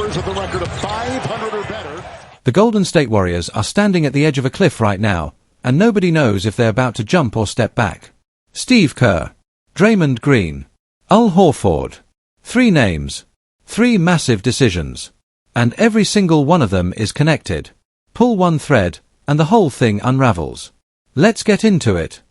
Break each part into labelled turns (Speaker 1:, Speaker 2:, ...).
Speaker 1: numbers with a record of 500 or better.
Speaker 2: The Golden State Warriors are standing at the edge of a cliff right now, and nobody knows if they're about to jump or step back. Steve Kerr, Draymond Green, Horford. 3 names. 3 massive decisions. And every single one of them is connected. Pull one thread, and the whole thing unravels. Let's get into it.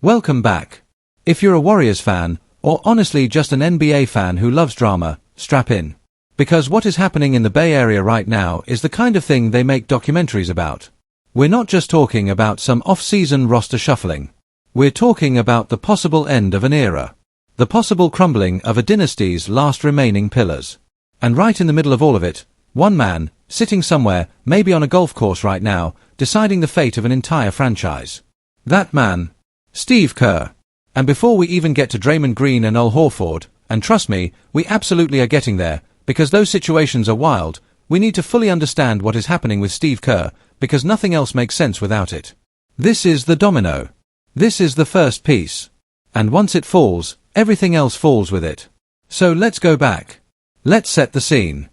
Speaker 2: Welcome back. If you're a Warriors fan, or honestly just an NBA fan who loves drama, strap in. Because what is happening in the Bay Area right now is the kind of thing they make documentaries about. We're not just talking about some off-season roster shuffling. We're talking about the possible end of an era. The possible crumbling of a dynasty's last remaining pillars. And right in the middle of all of it, one man, sitting somewhere, maybe on a golf course right now, deciding the fate of an entire franchise. That man, Steve Kerr. And before we even get to Draymond Green and Horford, and trust me, we absolutely are getting there, because those situations are wild, we need to fully understand what is happening with Steve Kerr, because nothing else makes sense without it. This is the domino. This is the first piece. And once it falls, everything else falls with it. So let's go back. Let's set the scene.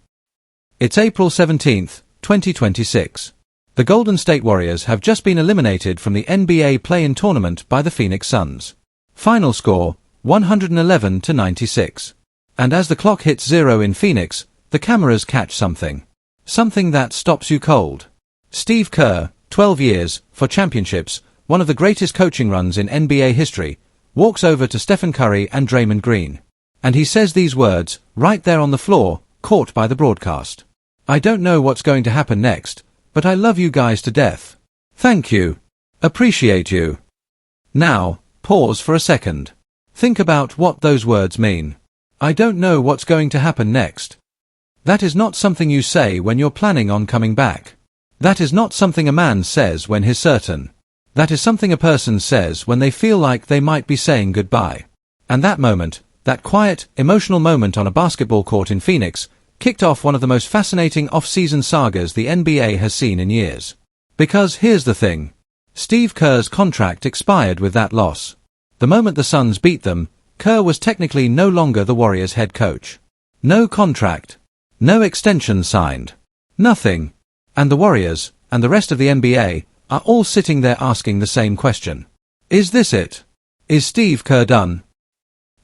Speaker 2: It's April 17th, 2026. The Golden State Warriors have just been eliminated from the NBA play-in tournament by the Phoenix Suns. Final score, 111-96. And as the clock hits 0 in Phoenix, the cameras catch something. Something that stops you cold. Steve Kerr, 12 years, for championships, one of the greatest coaching runs in NBA history, walks over to Stephen Curry and Draymond Green. And he says these words, right there on the floor, caught by the broadcast. I don't know what's going to happen next, but I love you guys to death. Thank you. Appreciate you. Now, pause for a second. Think about what those words mean. I don't know what's going to happen next. That is not something you say when you're planning on coming back. That is not something a man says when he's certain. That is something a person says when they feel like they might be saying goodbye. And that moment, that quiet, emotional moment on a basketball court in Phoenix, kicked off one of the most fascinating off-season sagas the NBA has seen in years. Because here's the thing. Steve Kerr's contract expired with that loss. The moment the Suns beat them, Kerr was technically no longer the Warriors' head coach. No contract. No extension signed. Nothing. And the Warriors, and the rest of the NBA, are all sitting there asking the same question. Is this it? Is Steve Kerr done?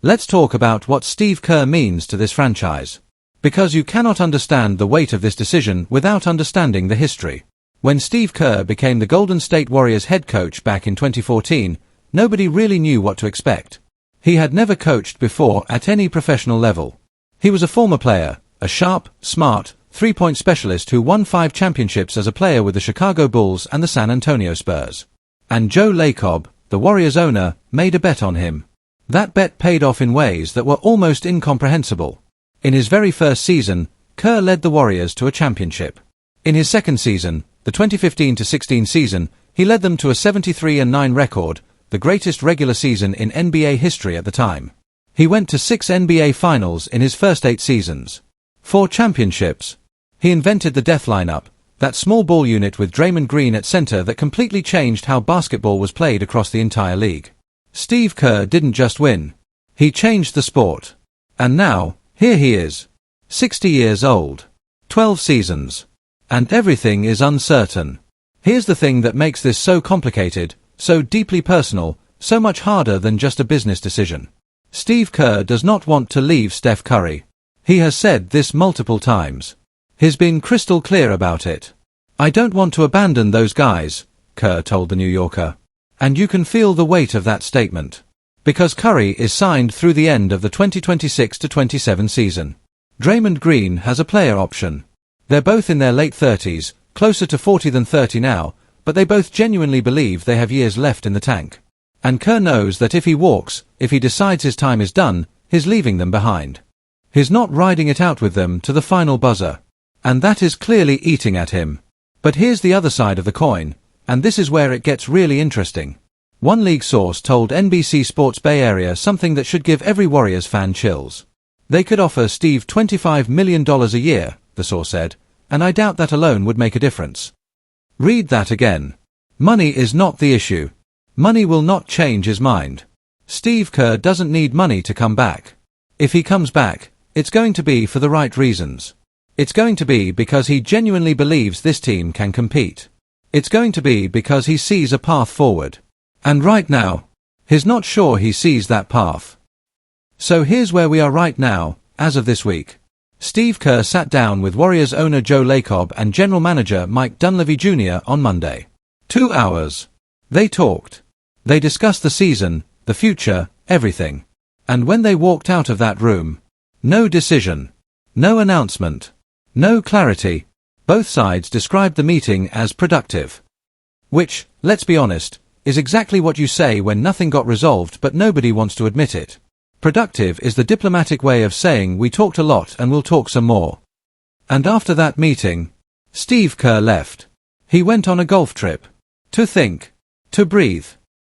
Speaker 2: Let's talk about what Steve Kerr means to this franchise. Because you cannot understand the weight of this decision without understanding the history. When Steve Kerr became the Golden State Warriors head coach back in 2014, nobody really knew what to expect. He had never coached before at any professional level. He was a former player, a sharp, smart, three-point specialist who won 5 championships as a player with the Chicago Bulls and the San Antonio Spurs. And Joe Lacob, the Warriors owner, made a bet on him. That bet paid off in ways that were almost incomprehensible. In his very first season, Kerr led the Warriors to a championship. In his second season, the 2015-16 season, he led them to a 73-9 record, the greatest regular season in NBA history at the time. He went to 6 NBA Finals in his first 8 seasons. 4 championships. He invented the death lineup, that small ball unit with Draymond Green at center that completely changed how basketball was played across the entire league. Steve Kerr didn't just win. He changed the sport. And now, here he is. 60 years old. 12 seasons. And everything is uncertain. Here's the thing that makes this so complicated, so deeply personal, so much harder than just a business decision. Steve Kerr does not want to leave Steph Curry. He has said this multiple times. He's been crystal clear about it. I don't want to abandon those guys, Kerr told the New Yorker. And you can feel the weight of that statement. Because Curry is signed through the end of the 2026-27 season. Draymond Green has a player option. They're both in their late 30s, closer to 40 than 30 now, but they both genuinely believe they have years left in the tank. And Kerr knows that if he walks, if he decides his time is done, he's leaving them behind. He's not riding it out with them to the final buzzer. And that is clearly eating at him. But here's the other side of the coin, and this is where it gets really interesting. One league source told NBC Sports Bay Area something that should give every Warriors fan chills. They could offer Steve $25 million a year, the source said, and I doubt that alone would make a difference. Read that again. Money is not the issue. Money will not change his mind. Steve Kerr doesn't need money to come back. If he comes back, it's going to be for the right reasons. It's going to be because he genuinely believes this team can compete. It's going to be because he sees a path forward. And right now, he's not sure he sees that path. So here's where we are right now, as of this week. Steve Kerr sat down with Warriors owner Joe Lacob and general manager Mike Dunleavy Jr. on Monday. 2 hours. They talked. They discussed the season, the future, everything. And when they walked out of that room, no decision, no announcement, no clarity. Both sides described the meeting as productive. Which, let's be honest, is exactly what you say when nothing got resolved but nobody wants to admit it. Productive is the diplomatic way of saying we talked a lot and we'll talk some more. And after that meeting, Steve Kerr left. He went on a golf trip. To think. To breathe.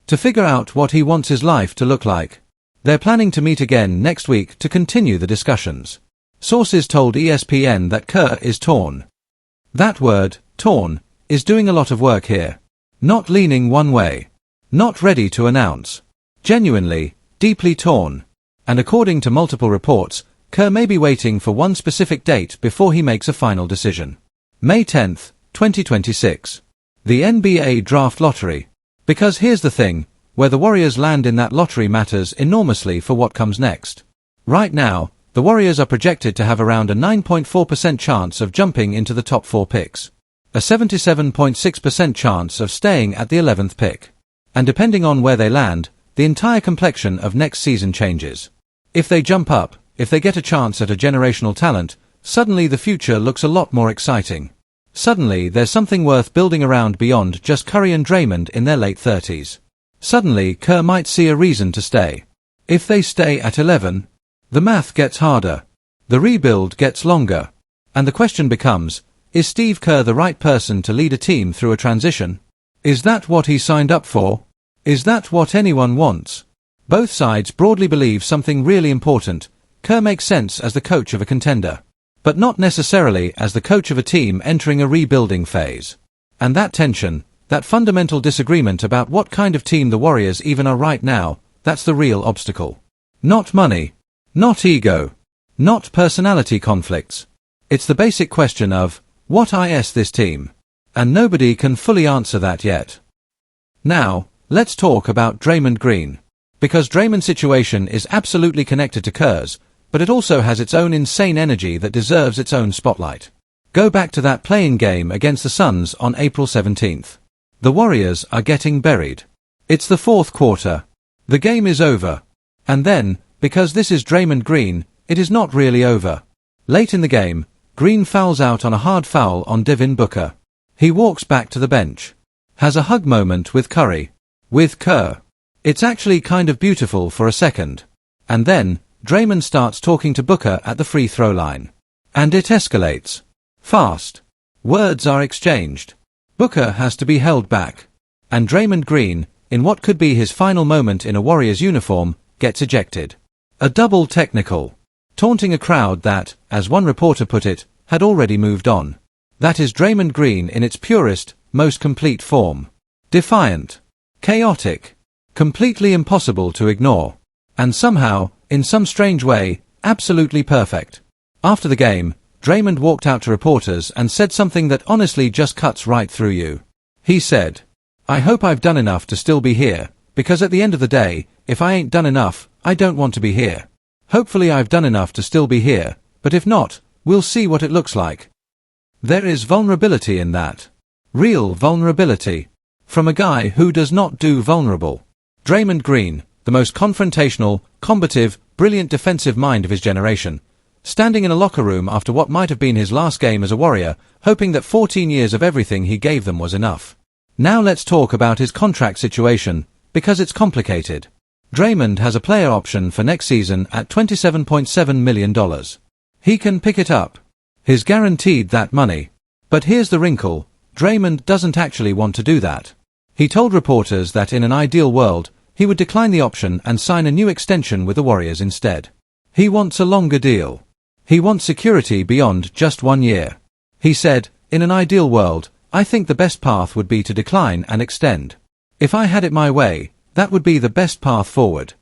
Speaker 2: To figure out what he wants his life to look like. They're planning to meet again next week to continue the discussions. Sources told ESPN that Kerr is torn. That word, torn, is doing a lot of work here. Not leaning one way. Not ready to announce. Genuinely, deeply torn. And according to multiple reports, Kerr may be waiting for one specific date before he makes a final decision. May 10, 2026. The NBA Draft Lottery. Because here's the thing, where the Warriors land in that lottery matters enormously for what comes next. Right now, the Warriors are projected to have around a 9.4% chance of jumping into the top 4 picks. A 77.6% chance of staying at the 11th pick. And depending on where they land, the entire complexion of next season changes. If they jump up, if they get a chance at a generational talent, suddenly the future looks a lot more exciting. Suddenly there's something worth building around beyond just Curry and Draymond in their late 30s. Suddenly Kerr might see a reason to stay. If they stay at 11, the math gets harder. The rebuild gets longer. And the question becomes, is Steve Kerr the right person to lead a team through a transition? Is that what he signed up for? Is that what anyone wants? Both sides broadly believe something really important. Kerr makes sense as the coach of a contender. But not necessarily as the coach of a team entering a rebuilding phase. And that tension, that fundamental disagreement about what kind of team the Warriors even are right now, that's the real obstacle. Not money. Not ego. Not personality conflicts. It's the basic question of, what is this team? And nobody can fully answer that yet. Now, let's talk about Draymond Green. Because Draymond's situation is absolutely connected to Kerr's, but it also has its own insane energy that deserves its own spotlight. Go back to that play-in game against the Suns on April 17th. The Warriors are getting buried. It's the fourth quarter. The game is over. And then, because this is Draymond Green, it is not really over. Late in the game, Green fouls out on a hard foul on Devin Booker. He walks back to the bench. Has a hug moment with Curry. With Kerr. It's actually kind of beautiful for a second. And then, Draymond starts talking to Booker at the free throw line. And it escalates. Fast. Words are exchanged. Booker has to be held back. And Draymond Green, in what could be his final moment in a Warriors uniform, gets ejected. A double technical. Taunting a crowd that, as one reporter put it, had already moved on. That is Draymond Green in its purest, most complete form. Defiant. Chaotic. Completely impossible to ignore. And somehow, in some strange way, absolutely perfect. After the game, Draymond walked out to reporters and said something that honestly just cuts right through you. He said, "I hope I've done enough to still be here, because at the end of the day, if I ain't done enough, I don't want to be here. Hopefully I've done enough to still be here, but if not, we'll see what it looks like." There is vulnerability in that. Real vulnerability. From a guy who does not do vulnerable. Draymond Green, the most confrontational, combative, brilliant defensive mind of his generation, standing in a locker room after what might have been his last game as a Warrior, hoping that 14 years of everything he gave them was enough. Now let's talk about his contract situation, because it's complicated. Draymond has a player option for next season at $27.7 million. He can pick it up. He's guaranteed that money. But here's the wrinkle, Draymond doesn't actually want to do that. He told reporters that in an ideal world, he would decline the option and sign a new extension with the Warriors instead. He wants a longer deal. He wants security beyond just 1 year. He said, "In an ideal world, I think the best path would be to decline and extend. If I had it my way, that would be the best path forward."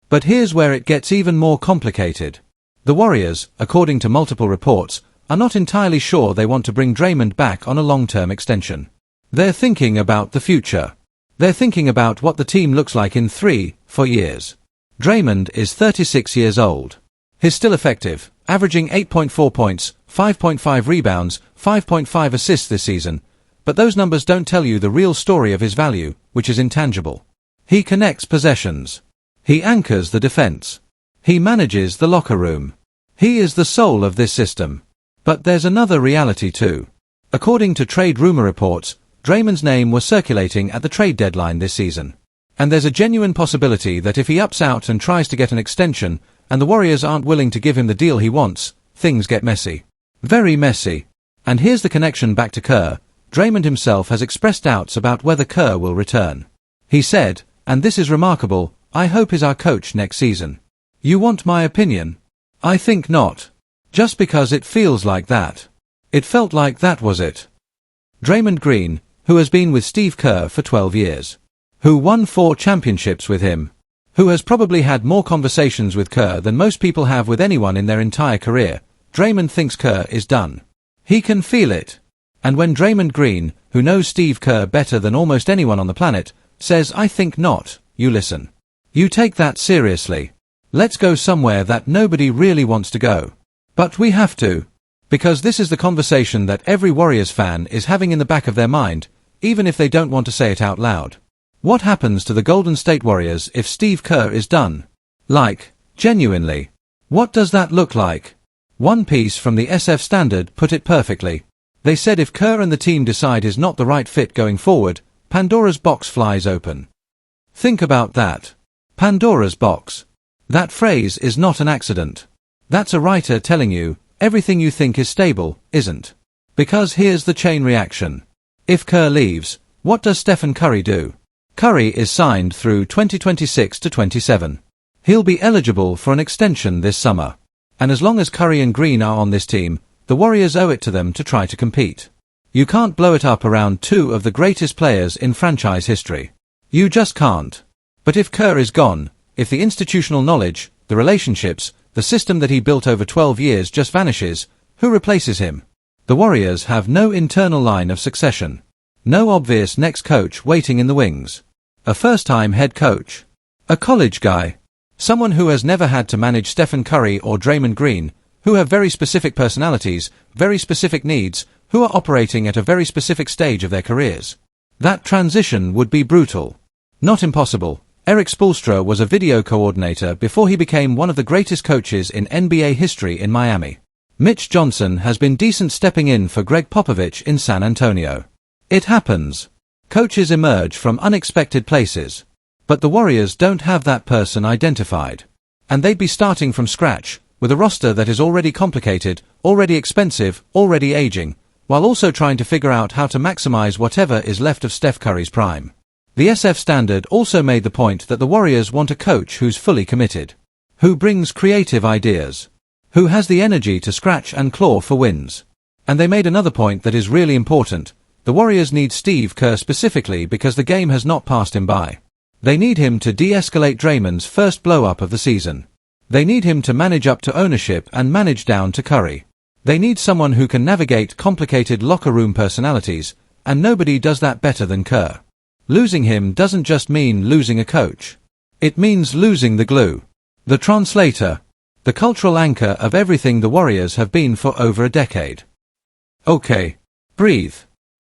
Speaker 2: But here's where it gets even more complicated. The Warriors, according to multiple reports, are not entirely sure they want to bring Draymond back on a long-term extension. They're thinking about the future. They're thinking about what the team looks like in 3-4 years. Draymond is 36 years old. He's still effective, averaging 8.4 points, 5.5 rebounds, 5.5 assists this season, but those numbers don't tell you the real story of his value, which is intangible. He connects possessions. He anchors the defense. He manages the locker room. He is the soul of this system. But there's another reality too. According to trade rumor reports, Draymond's name was circulating at the trade deadline this season. And there's a genuine possibility that if he ups out and tries to get an extension, and the Warriors aren't willing to give him the deal he wants, things get messy. Very messy. And here's the connection back to Kerr. Draymond himself has expressed doubts about whether Kerr will return. He said, and this is remarkable, "I hope he's our coach next season." You want my opinion? I think not. Just because it feels like that. It felt like that was it. Draymond Green, who has been with Steve Kerr for 12 years. Who won 4 championships with him. Who has probably had more conversations with Kerr than most people have with anyone in their entire career. Draymond thinks Kerr is done. He can feel it. And when Draymond Green, who knows Steve Kerr better than almost anyone on the planet, says "I think not," you listen. You take that seriously. Let's go somewhere that nobody really wants to go. But we have to. Because this is the conversation that every Warriors fan is having in the back of their mind, even if they don't want to say it out loud. What happens to the Golden State Warriors if Steve Kerr is done? Like, genuinely. What does that look like? One piece from the SF Standard put it perfectly. They said if Kerr and the team decide he's not the right fit going forward, Pandora's box flies open. Think about that. Pandora's box. That phrase is not an accident. That's a writer telling you, everything you think is stable, isn't. Because here's the chain reaction. If Kerr leaves, what does Stephen Curry do? Curry is signed through 2026 to 27. He'll be eligible for an extension this summer. And as long as Curry and Green are on this team, the Warriors owe it to them to try to compete. You can't blow it up around 2 of the greatest players in franchise history. You just can't. But if Kerr is gone, if the institutional knowledge, the relationships, the system that he built over 12 years just vanishes, who replaces him? The Warriors have no internal line of succession. No obvious next coach waiting in the wings. A first-time head coach. A college guy. Someone who has never had to manage Stephen Curry or Draymond Green, who have very specific personalities, very specific needs, who are operating at a very specific stage of their careers. That transition would be brutal. Not impossible. Eric Spoelstra was a video coordinator before he became one of the greatest coaches in NBA history in Miami. Mitch Johnson has been decent stepping in for Greg Popovich in San Antonio. It happens. Coaches emerge from unexpected places. But the Warriors don't have that person identified. And they'd be starting from scratch, with a roster that is already complicated, already expensive, already aging, while also trying to figure out how to maximize whatever is left of Steph Curry's prime. The SF Standard also made the point that the Warriors want a coach who's fully committed, who brings creative ideas, who has the energy to scratch and claw for wins. And they made another point that is really important. The Warriors need Steve Kerr specifically because the game has not passed him by. They need him to de-escalate Draymond's first blow-up of the season. They need him to manage up to ownership and manage down to Curry. They need someone who can navigate complicated locker room personalities, and nobody does that better than Kerr. Losing him doesn't just mean losing a coach. It means losing the glue. The translator. The cultural anchor of everything the Warriors have been for over a decade. Okay. Breathe.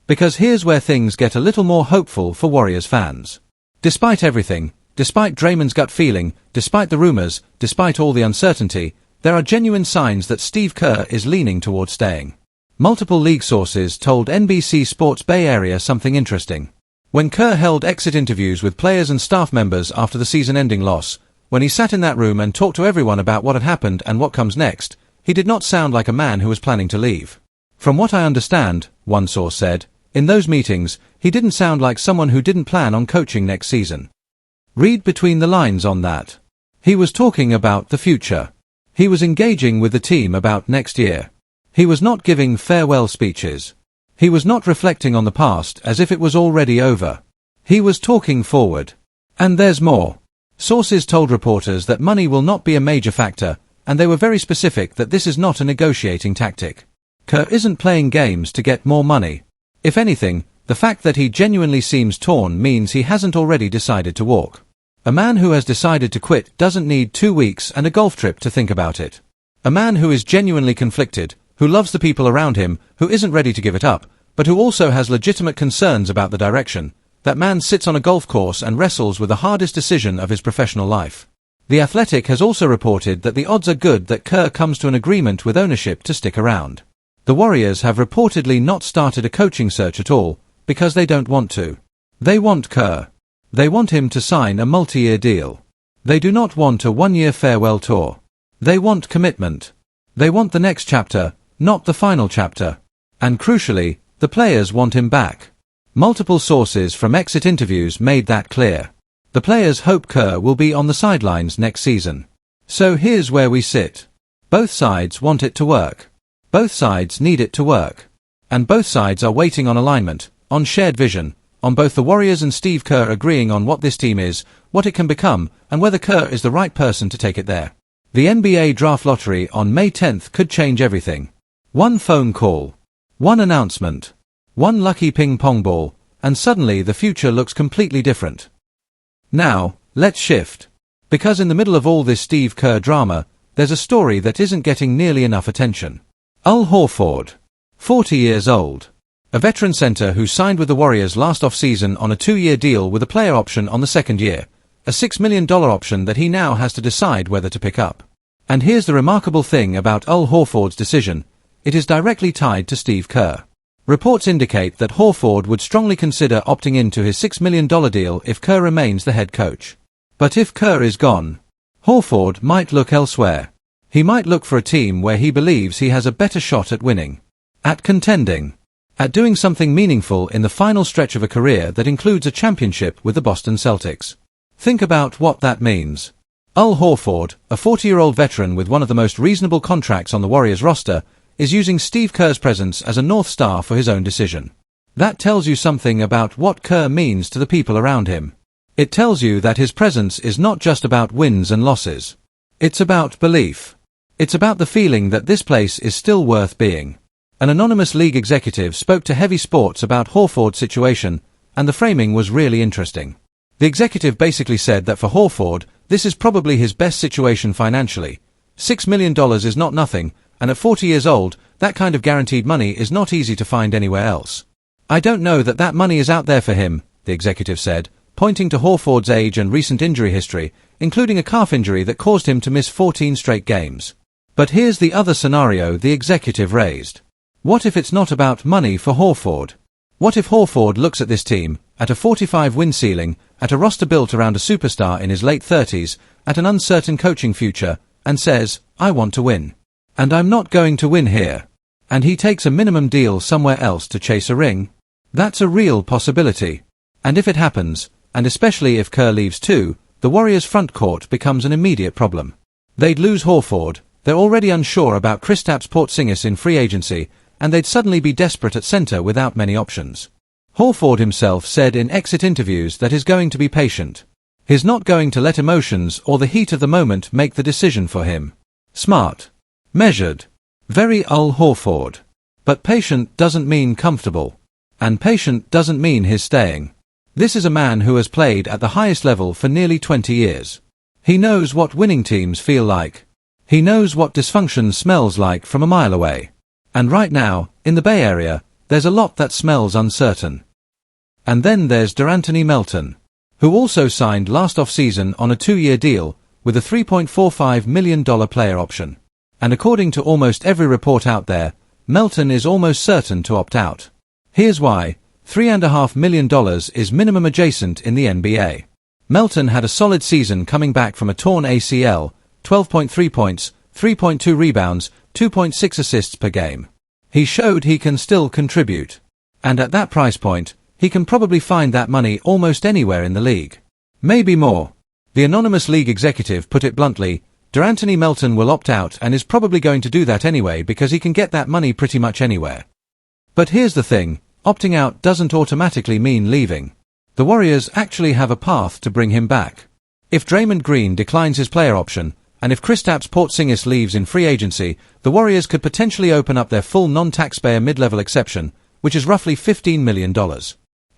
Speaker 2: Because here's where things get a little more hopeful for Warriors fans. Despite everything, despite Draymond's gut feeling, despite the rumors, despite all the uncertainty, there are genuine signs that Steve Kerr is leaning toward staying. Multiple league sources told NBC Sports Bay Area something interesting. When Kerr held exit interviews with players and staff members after the season-ending loss, when he sat in that room and talked to everyone about what had happened and what comes next, he did not sound like a man who was planning to leave. From what I understand, one source said, in those meetings, he didn't sound like someone who didn't plan on coaching next season. Read between the lines on that. He was talking about the future. He was engaging with the team about next year. He was not giving farewell speeches. He was not reflecting on the past as if it was already over. He was talking forward. And there's more. Sources told reporters that money will not be a major factor, and they were very specific that this is not a negotiating tactic. Kerr isn't playing games to get more money. If anything, the fact that he genuinely seems torn means he hasn't already decided to walk. A man who has decided to quit doesn't need 2 weeks and a golf trip to think about it. A man who is genuinely conflicted, who loves the people around him, who isn't ready to give it up, but who also has legitimate concerns about the direction. That man sits on a golf course and wrestles with the hardest decision of his professional life. The Athletic has also reported that the odds are good that Kerr comes to an agreement with ownership to stick around. The Warriors have reportedly not started a coaching search at all, because they don't want to. They want Kerr. They want him to sign a multi-year deal. They do not want a one-year farewell tour. They want commitment. They want the next chapter, not the final chapter. And crucially, the players want him back. Multiple sources from exit interviews made that clear. The players hope Kerr will be on the sidelines next season. So here's where we sit. Both sides want it to work. Both sides need it to work. And both sides are waiting on alignment, on shared vision, on both the Warriors and Steve Kerr agreeing on what this team is, what it can become, and whether Kerr is the right person to take it there. The NBA draft lottery on May 10th could change everything. One phone call. One announcement. One lucky ping-pong ball, and suddenly the future looks completely different. Now, let's shift. Because in the middle of all this Steve Kerr drama, there's a story that isn't getting nearly enough attention. Al Horford. 40 years old. A veteran center who signed with the Warriors last offseason on a 2-year deal with a player option on the second year. A $6 million option that he now has to decide whether to pick up. And here's the remarkable thing about Al Horford's decision. It is directly tied to Steve Kerr. Reports indicate that Horford would strongly consider opting into his $6 million deal if Kerr remains the head coach. But if Kerr is gone, Horford might look elsewhere. He might look for a team where he believes he has a better shot at winning, at contending, at doing something meaningful in the final stretch of a career that includes a championship with the Boston Celtics. Think about what that means. Al Horford, a 40-year-old veteran with one of the most reasonable contracts on the Warriors roster, is using Steve Kerr's presence as a North Star for his own decision. That tells you something about what Kerr means to the people around him. It tells you that his presence is not just about wins and losses. It's about belief. It's about the feeling that this place is still worth being. An anonymous league executive spoke to Heavy Sports about Horford's situation, and the framing was really interesting. The executive basically said that for Horford, this is probably his best situation financially. $6 million is not nothing, and at 40 years old, that kind of guaranteed money is not easy to find anywhere else. I don't know that that money is out there for him, the executive said, pointing to Horford's age and recent injury history, including a calf injury that caused him to miss 14 straight games. But here's the other scenario the executive raised. What if it's not about money for Horford? What if Horford looks at this team, at a 45-win ceiling, at a roster built around a superstar in his late 30s, at an uncertain coaching future, and says, I want to win. And I'm not going to win here. And he takes a minimum deal somewhere else to chase a ring? That's a real possibility. And if it happens, and especially if Kerr leaves too, the Warriors' front court becomes an immediate problem. They'd lose Horford, they're already unsure about Kristaps Porzingis in free agency, and they'd suddenly be desperate at center without many options. Horford himself said in exit interviews that he's going to be patient. He's not going to let emotions or the heat of the moment make the decision for him. Smart. Measured. Very Al Horford. But patient doesn't mean comfortable. And patient doesn't mean he's staying. This is a man who has played at the highest level for nearly 20 years. He knows what winning teams feel like. He knows what dysfunction smells like from a mile away. And right now, in the Bay Area, there's a lot that smells uncertain. And then there's De'Anthony Melton, who also signed last offseason on a 2-year deal with a $3.45 million player option. And according to almost every report out there, Melton is almost certain to opt out. Here's why. $3.5 million is minimum adjacent in the NBA. Melton had a solid season coming back from a torn ACL, 12.3 points, 3.2 rebounds, 2.6 assists per game. He showed he can still contribute. And at that price point, he can probably find that money almost anywhere in the league. Maybe more. The anonymous league executive put it bluntly, De'Anthony Melton will opt out and is probably going to do that anyway because he can get that money pretty much anywhere. But here's the thing, opting out doesn't automatically mean leaving. The Warriors actually have a path to bring him back. If Draymond Green declines his player option, and if Kristaps Porzingis leaves in free agency, the Warriors could potentially open up their full non-taxpayer mid-level exception, which is roughly $15 million.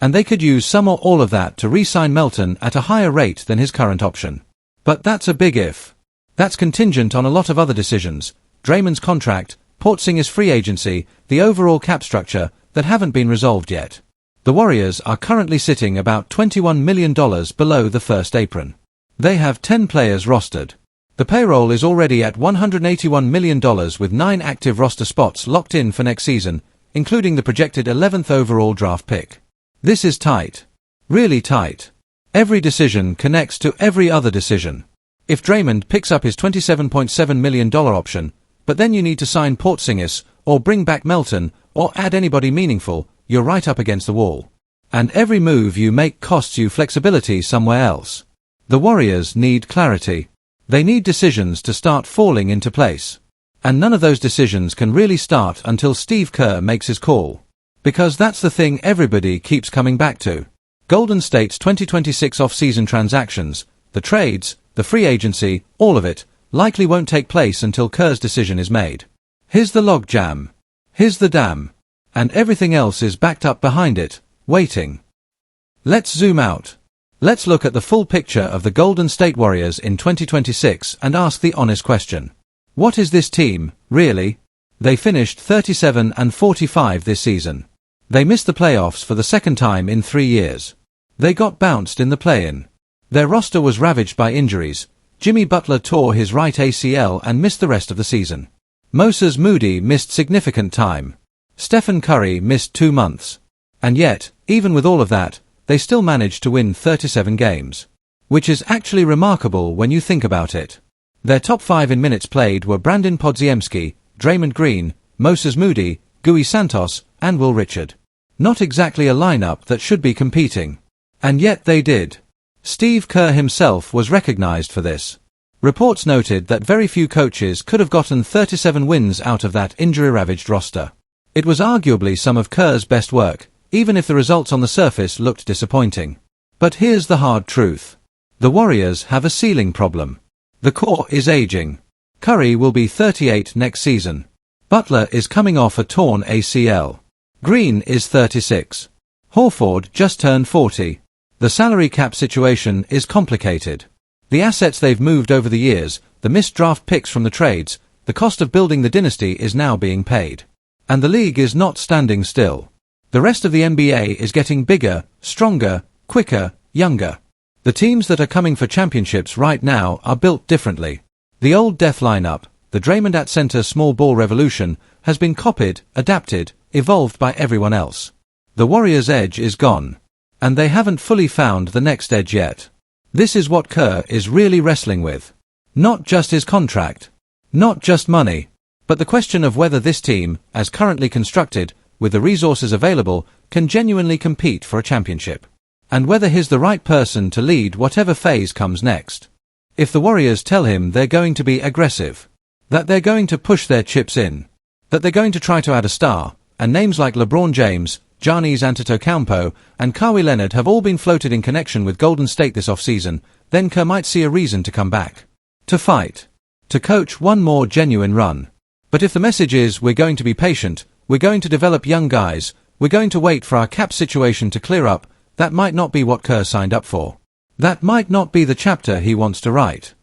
Speaker 2: And they could use some or all of that to re-sign Melton at a higher rate than his current option. But that's a big if. That's contingent on a lot of other decisions: Draymond's contract, Porzingis' free agency, the overall cap structure, that haven't been resolved yet. The Warriors are currently sitting about $21 million below the first apron. They have 10 players rostered. The payroll is already at $181 million with 9 active roster spots locked in for next season, including the projected 11th overall draft pick. This is tight. Really tight. Every decision connects to every other decision. If Draymond picks up his $27.7 million option, but then you need to sign Porzingis, or bring back Melton, or add anybody meaningful, you're right up against the wall. And every move you make costs you flexibility somewhere else. The Warriors need clarity. They need decisions to start falling into place. And none of those decisions can really start until Steve Kerr makes his call. Because that's the thing everybody keeps coming back to. Golden State's 2026 offseason transactions, the trades, the free agency, all of it, likely won't take place until Kerr's decision is made. Here's the log jam. Here's the dam. And everything else is backed up behind it, waiting. Let's zoom out. Let's look at the full picture of the Golden State Warriors in 2026 and ask the honest question. What is this team, really? They finished 37-45 this season. They missed the playoffs for the second time in 3 years. They got bounced in the play-in. Their roster was ravaged by injuries. Jimmy Butler tore his right ACL and missed the rest of the season. Moses Moody missed significant time. Stephen Curry missed 2 months. And yet, even with all of that, they still managed to win 37 games. Which is actually remarkable when you think about it. Their top 5 in minutes played were Brandon Podziemski, Draymond Green, Moses Moody, Gui Santos, and Will Richard. Not exactly a lineup that should be competing. And yet they did. Steve Kerr himself was recognized for this. Reports noted that very few coaches could have gotten 37 wins out of that injury-ravaged roster. It was arguably some of Kerr's best work, even if the results on the surface looked disappointing. But here's the hard truth. The Warriors have a ceiling problem. The core is aging. Curry will be 38 next season. Butler is coming off a torn ACL. Green is 36. Horford just turned 40. The salary cap situation is complicated. The assets they've moved over the years, the missed draft picks from the trades, the cost of building the dynasty is now being paid. And the league is not standing still. The rest of the NBA is getting bigger, stronger, quicker, younger. The teams that are coming for championships right now are built differently. The old death lineup, the Draymond at center small ball revolution, has been copied, adapted, evolved by everyone else. The Warriors' edge is gone. And they haven't fully found the next edge yet. This is what Kerr is really wrestling with. Not just his contract. Not just money. But the question of whether this team, as currently constructed, with the resources available, can genuinely compete for a championship. And whether he's the right person to lead whatever phase comes next. If the Warriors tell him they're going to be aggressive, that they're going to push their chips in, that they're going to try to add a star, and names like LeBron James, Giannis Antetokounmpo, and Kawhi Leonard have all been floated in connection with Golden State this offseason, then Kerr might see a reason to come back. To fight. To coach one more genuine run. But if the message is we're going to be patient, we're going to develop young guys, we're going to wait for our cap situation to clear up, that might not be what Kerr signed up for. That might not be the chapter he wants to write.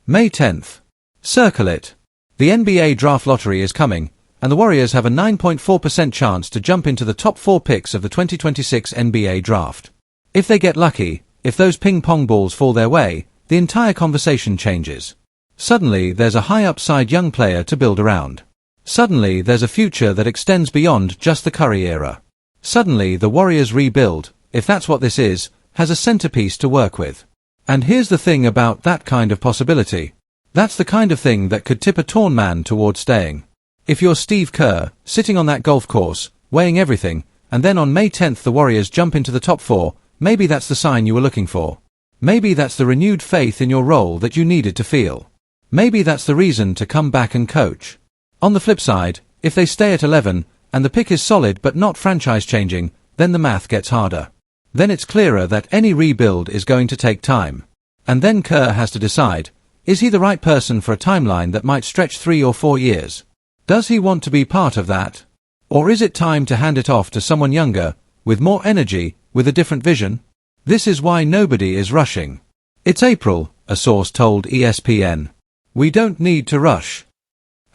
Speaker 2: May 10th. Circle it. The NBA draft lottery is coming, and the Warriors have a 9.4% chance to jump into the top 4 picks of the 2026 NBA draft. If they get lucky, if those ping-pong balls fall their way, the entire conversation changes. Suddenly there's a high-upside young player to build around. Suddenly there's a future that extends beyond just the Curry era. Suddenly the Warriors rebuild, if that's what this is, has a centerpiece to work with. And here's the thing about that kind of possibility. That's the kind of thing that could tip a torn man towards staying. If you're Steve Kerr, sitting on that golf course, weighing everything, and then on May 10th the Warriors jump into the top 4, maybe that's the sign you were looking for. Maybe that's the renewed faith in your role that you needed to feel. Maybe that's the reason to come back and coach. On the flip side, if they stay at 11, and the pick is solid but not franchise-changing, then the math gets harder. Then it's clearer that any rebuild is going to take time. And then Kerr has to decide, Is he the right person for a timeline that might stretch 3 or 4 years? Does he want to be part of that? Or is it time to hand it off to someone younger, with more energy, with a different vision? This is why nobody is rushing. It's April, a source told ESPN. We don't need to rush.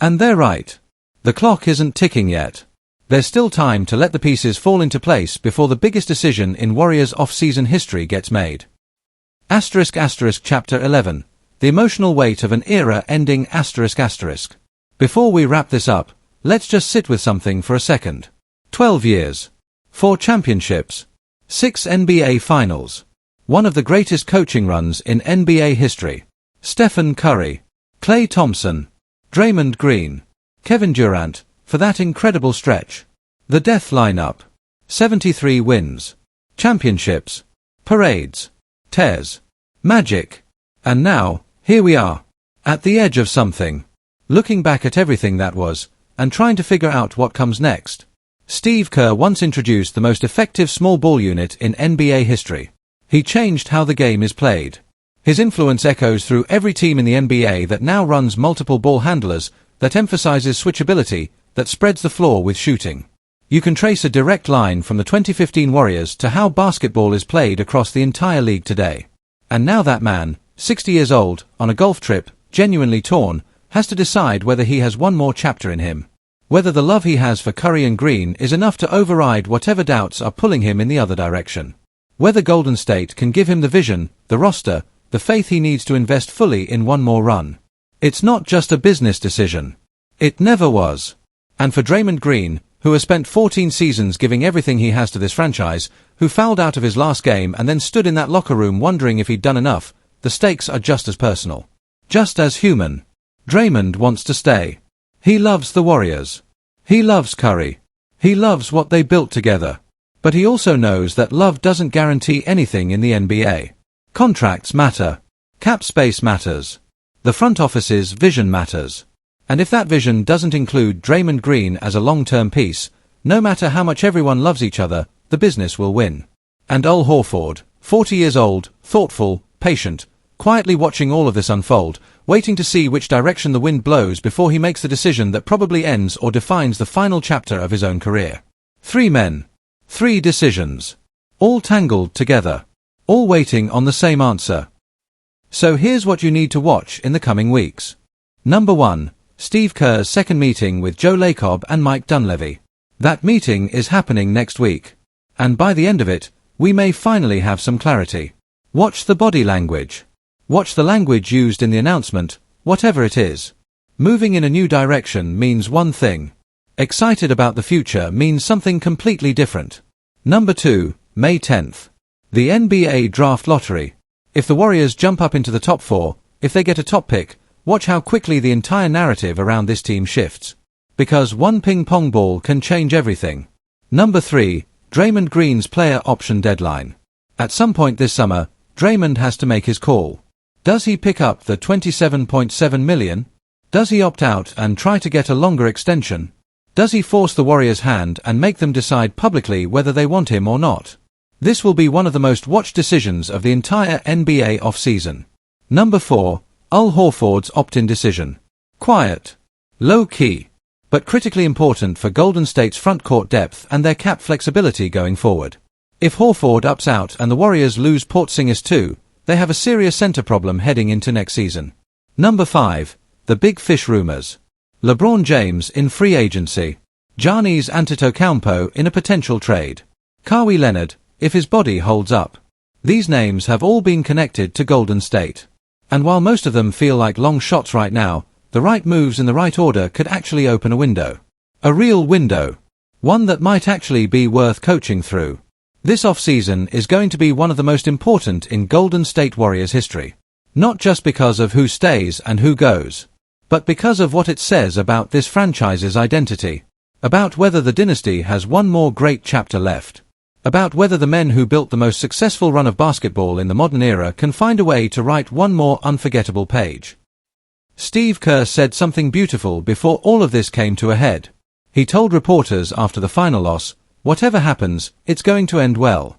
Speaker 2: And they're right. The clock isn't ticking yet. There's still time to let the pieces fall into place before the biggest decision in Warriors off-season history gets made. Chapter 11. The emotional weight of an era ending. Before we wrap this up, let's just sit with something for a second. 12 years. 4 championships. 6 NBA finals. One of the greatest coaching runs in NBA history. Stephen Curry, Klay Thompson, Draymond Green, Kevin Durant, for that incredible stretch. The death lineup. 73 wins. Championships. Parades. Tears. Magic. And now, here we are. At the edge of something. Looking back at everything that was, and trying to figure out what comes next. Steve Kerr once introduced the most effective small ball unit in NBA history. He changed how the game is played. His influence echoes through every team in the NBA that now runs multiple ball handlers, that emphasizes switchability, that spreads the floor with shooting. You can trace a direct line from the 2015 Warriors to how basketball is played across the entire league today. And now that man, 60 years old, on a golf trip, genuinely torn, has to decide whether he has one more chapter in him. Whether the love he has for Curry and Green is enough to override whatever doubts are pulling him in the other direction. Whether Golden State can give him the vision, the roster, the faith he needs to invest fully in one more run. It's not just a business decision. It never was. And for Draymond Green, who has spent 14 seasons giving everything he has to this franchise, who fouled out of his last game and then stood in that locker room wondering if he'd done enough, the stakes are just as personal. Just as human. Draymond wants to stay. He loves the Warriors. He loves Curry. He loves what they built together. But he also knows that love doesn't guarantee anything in the NBA. Contracts matter. Cap space matters. The front office's vision matters. And if that vision doesn't include Draymond Green as a long-term piece, no matter how much everyone loves each other, the business will win. And Al Horford, 40 years old, thoughtful, patient, quietly watching all of this unfold, waiting to see which direction the wind blows before he makes the decision that probably ends or defines the final chapter of his own career. 3 men. 3 decisions. All tangled together. All waiting on the same answer. So here's what you need to watch in the coming weeks. Number 1. Steve Kerr's second meeting with Joe Lacob and Mike Dunleavy. That meeting is happening next week. And by the end of it, we may finally have some clarity. Watch the body language. Watch the language used in the announcement, whatever it is. Moving in a new direction means one thing. Excited about the future means something completely different. Number 2, May 10th. The NBA Draft Lottery. If the Warriors jump up into the top 4, if they get a top pick, watch how quickly the entire narrative around this team shifts. Because one ping-pong ball can change everything. Number 3, Draymond Green's player option deadline. At some point this summer, Draymond has to make his call. Does he pick up the $27.7 million? Does he opt out and try to get a longer extension? Does he force the Warriors' hand and make them decide publicly whether they want him or not? This will be one of the most watched decisions of the entire NBA offseason. Number 4, Al Horford's opt-in decision. Quiet. Low-key. But critically important for Golden State's front-court depth and their cap flexibility going forward. If Horford opts out and the Warriors lose Porzingis too, they have a serious center problem heading into next season. Number 5, the big fish rumors. LeBron James in free agency. Giannis Antetokounmpo in a potential trade. Kawhi Leonard, if his body holds up. These names have all been connected to Golden State. And while most of them feel like long shots right now, the right moves in the right order could actually open a window. A real window. One that might actually be worth coaching through. This offseason is going to be one of the most important in Golden State Warriors history. Not just because of who stays and who goes, but because of what it says about this franchise's identity. About whether the dynasty has one more great chapter left. About whether the men who built the most successful run of basketball in the modern era can find a way to write one more unforgettable page. Steve Kerr said something beautiful before all of this came to a head. He told reporters after the final loss, "Whatever happens, it's going to end well."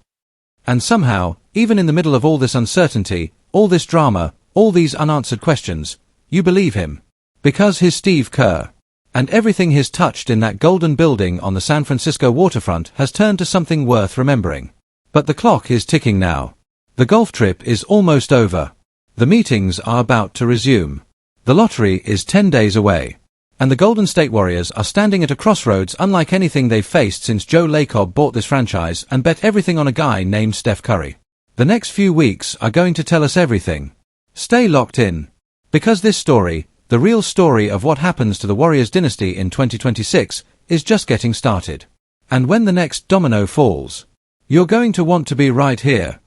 Speaker 2: And somehow, even in the middle of all this uncertainty, all this drama, All these unanswered questions, you believe him. Because he's Steve Kerr. And everything he's touched in that golden building on the San Francisco waterfront has turned to something worth remembering. But the clock is ticking now. The golf trip is almost over. The meetings are about to resume. The lottery is 10 days away. And the Golden State Warriors are standing at a crossroads unlike anything they've faced since Joe Lacob bought this franchise and bet everything on a guy named Steph Curry. The next few weeks are going to tell us everything. Stay locked in. Because this story, the real story of what happens to the Warriors dynasty in 2026, is just getting started. And when the next domino falls, you're going to want to be right here.